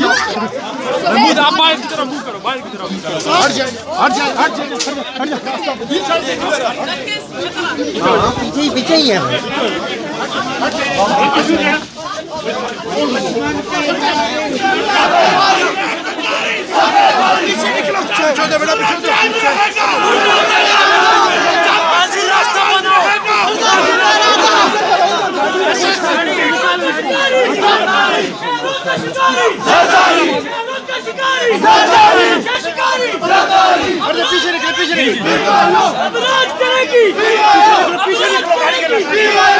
महमूद आप बाहर की तरफ मुंह करो, बाहर की तरफ हट जाए। पीछे ही है। छोटे बेटा पीछे पीछे निकले